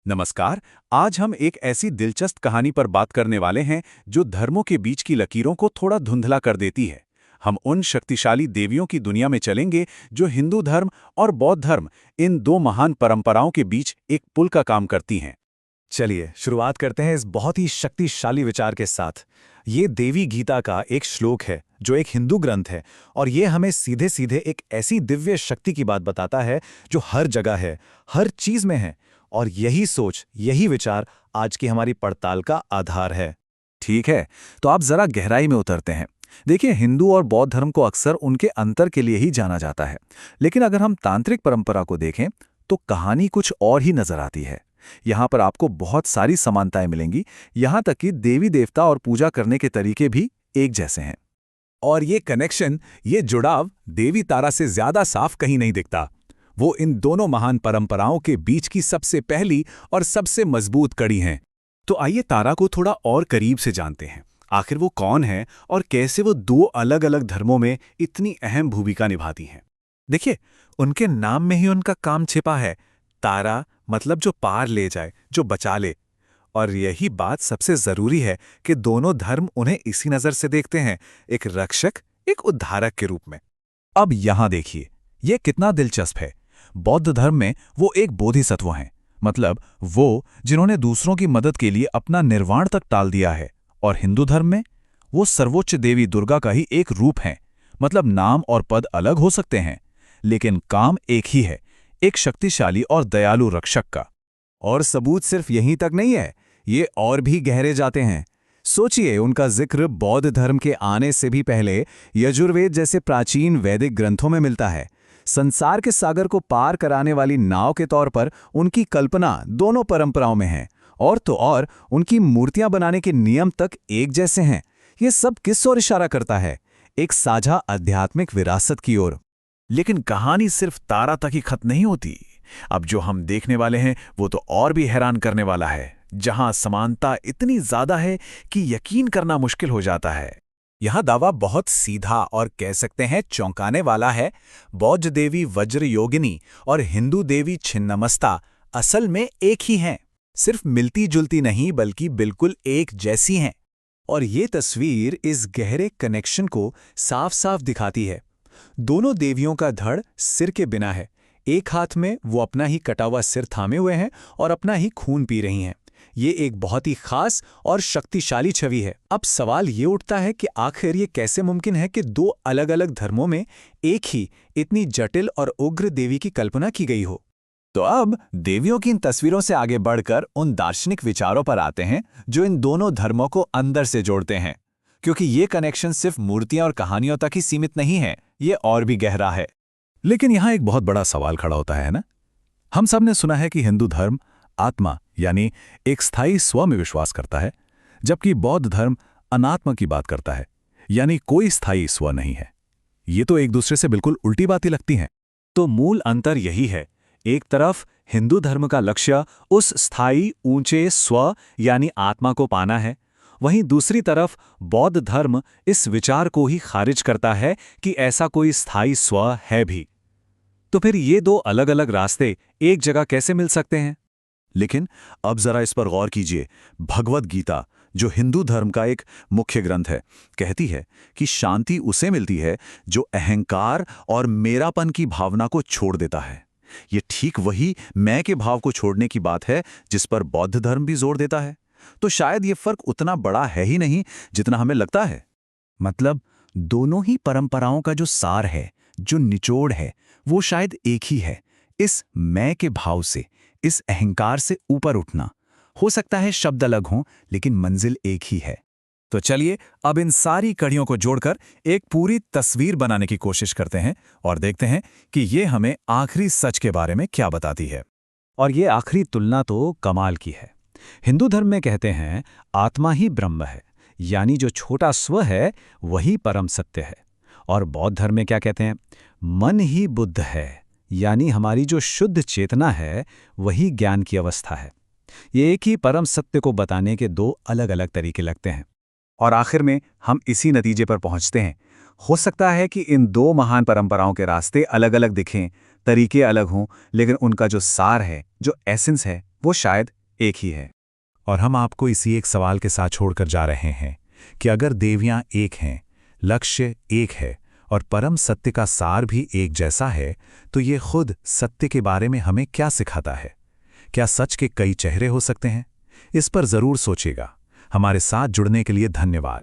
नमस्कार। आज हम एक ऐसी दिलचस्प कहानी पर बात करने वाले हैं जो धर्मों के बीच की लकीरों को थोड़ा धुंधला कर देती है। हम उन शक्तिशाली देवियों की दुनिया में चलेंगे जो हिंदू धर्म और बौद्ध धर्म, इन दो महान परंपराओं के बीच एक पुल का काम करती हैं। चलिए शुरुआत करते हैं इस बहुत ही शक्तिशाली विचार के साथ। ये देवी गीता का एक श्लोक है जो एक हिंदू ग्रंथ है, और ये हमें सीधे सीधे एक ऐसी दिव्य शक्ति की बात बताता है जो हर जगह है, हर चीज में है। और यही सोच, यही विचार आज की हमारी पड़ताल का आधार है। ठीक है, तो आप जरा गहराई में उतरते हैं। देखिए, हिंदू और बौद्ध धर्म को अक्सर उनके अंतर के लिए ही जाना जाता है, लेकिन अगर हम तांत्रिक परंपरा को देखें तो कहानी कुछ और ही नजर आती है। यहाँ पर आपको बहुत सारी समानताएं मिलेंगी, यहाँ तक कि देवी देवता और पूजा करने के तरीके भी एक जैसे हैं। और ये कनेक्शन, ये जुड़ाव देवी तारा से ज्यादा साफ कहीं नहीं दिखता। वो इन दोनों महान परंपराओं के बीच की सबसे पहली और सबसे मजबूत कड़ी हैं। तो आइए तारा को थोड़ा और करीब से जानते हैं। आखिर वो कौन है और कैसे वो दो अलग अलग धर्मों में इतनी अहम भूमिका निभाती हैं। देखिए, उनके नाम में ही उनका काम छिपा है। तारा मतलब जो पार ले जाए, जो बचा ले। और यही बात सबसे जरूरी है कि दोनों धर्म उन्हें इसी नजर से देखते हैं, एक रक्षक, एक उद्धारक के रूप में। अब यहां देखिए, यह कितना दिलचस्प है। बौद्ध धर्म में वो एक बोधिसत्व हैं, मतलब वो जिन्होंने दूसरों की मदद के लिए अपना निर्वाण तक टाल दिया है। और हिंदू धर्म में वो सर्वोच्च देवी दुर्गा का ही एक रूप हैं, मतलब नाम और पद अलग हो सकते हैं, लेकिन काम एक ही है, एक शक्तिशाली और दयालु रक्षक का। और सबूत सिर्फ यहीं तक नहीं है, ये और भी गहरे जाते हैं। सोचिए, उनका जिक्र बौद्ध धर्म के आने से भी पहले यजुर्वेद जैसे प्राचीन वैदिक ग्रंथों में मिलता है। संसार के सागर को पार कराने वाली नाव के तौर पर उनकी कल्पना दोनों परंपराओं में है। और तो और उनकी मूर्तियां बनाने के नियम तक एक जैसे हैं। ये सब किस ओर इशारा करता है? एक साझा आध्यात्मिक विरासत की ओर। लेकिन कहानी सिर्फ तारा तक ही खत्म नहीं होती। अब जो हम देखने वाले हैं वो तो और भी हैरान करने वाला है, जहां समानता इतनी ज्यादा है कि यकीन करना मुश्किल हो जाता है। यह दावा बहुत सीधा और कह सकते हैं चौंकाने वाला है। बौद्ध देवी वज्र योगिनी और हिंदू देवी छिन्नमस्ता असल में एक ही हैं, सिर्फ मिलती जुलती नहीं बल्कि बिल्कुल एक जैसी हैं। और ये तस्वीर इस गहरे कनेक्शन को साफ साफ दिखाती है। दोनों देवियों का धड़ सिर के बिना है। एक हाथ में वो अपना ही कटा हुआ सिर थामे हुए हैं और अपना ही खून पी रही हैं। ये एक बहुत ही खास और शक्तिशाली छवि है। अब सवाल ये उठता है कि आखिर ये कैसे मुमकिन है कि दो अलग अलग धर्मों में एक ही इतनी जटिल और उग्र देवी की कल्पना की गई हो। तो अब देवियों की इन तस्वीरों से आगे बढ़कर उन दार्शनिक विचारों पर आते हैं जो इन दोनों धर्मों को अंदर से जोड़ते हैं। क्योंकि ये कनेक्शन सिर्फ मूर्तियां और कहानियों तक ही सीमित नहीं है, ये और भी गहरा है। लेकिन यहां एक बहुत बड़ा सवाल खड़ा होता है ना। हम सब ने सुना है कि हिंदू धर्म आत्मा यानी एक स्थायी स्व में विश्वास करता है, जबकि बौद्ध धर्म अनात्मा की बात करता है, यानी कोई स्थायी स्व नहीं है। ये तो एक दूसरे से बिल्कुल उल्टी बातें लगती हैं। तो मूल अंतर यही है। एक तरफ हिंदू धर्म का लक्ष्य उस स्थायी ऊंचे स्व यानी आत्मा को पाना है, वहीं दूसरी तरफ बौद्ध धर्म इस विचार को ही खारिज करता है कि ऐसा कोई स्थायी स्व है भी। तो फिर ये दो अलग अलग रास्ते एक जगह कैसे मिल सकते हैं? लेकिन अब जरा इस पर गौर कीजिए। भगवद गीता, जो हिंदू धर्म का एक मुख्य ग्रंथ है, कहती है कि शांति उसे मिलती है जो अहंकार और मेरापन की भावना को छोड़ देता है। ये ठीक वही मैं के भाव को छोड़ने की बात है जिस पर बौद्ध धर्म भी जोर देता है। तो शायद ये फर्क उतना बड़ा है ही नहीं जितना हमें लगता है। मतलब दोनों ही परंपराओं का जो सार है, जो निचोड़ है, वो शायद एक ही है। इस मैं के भाव से, इस अहंकार से ऊपर उठना। हो सकता है शब्द अलग हों, लेकिन मंजिल एक ही है। तो चलिए अब इन सारी कड़ियों को जोड़कर एक पूरी तस्वीर बनाने की कोशिश करते हैं और देखते हैं कि ये हमें आखिरी सच के बारे में क्या बताती है। और ये आखिरी तुलना तो कमाल की है। हिंदू धर्म में कहते हैं आत्मा ही ब्रह्म है, यानी जो छोटा स्व है वही परम सत्य है। और बौद्ध धर्म में क्या कहते हैं? मन ही बुद्ध है, यानी हमारी जो शुद्ध चेतना है वही ज्ञान की अवस्था है। ये एक ही परम सत्य को बताने के दो अलग अलग तरीके लगते हैं। और आखिर में हम इसी नतीजे पर पहुंचते हैं। हो सकता है कि इन दो महान परंपराओं के रास्ते अलग अलग दिखें, तरीके अलग हों, लेकिन उनका जो सार है, जो एसेंस है, वो शायद एक ही है। और हम आपको इसी एक सवाल के साथ छोड़कर जा रहे हैं कि अगर देवियां एक हैं, लक्ष्य एक है और परम सत्य का सार भी एक जैसा है, तो ये खुद सत्य के बारे में हमें क्या सिखाता है? क्या सच के कई चेहरे हो सकते हैं? इस पर जरूर सोचिएगा। हमारे साथ जुड़ने के लिए धन्यवाद।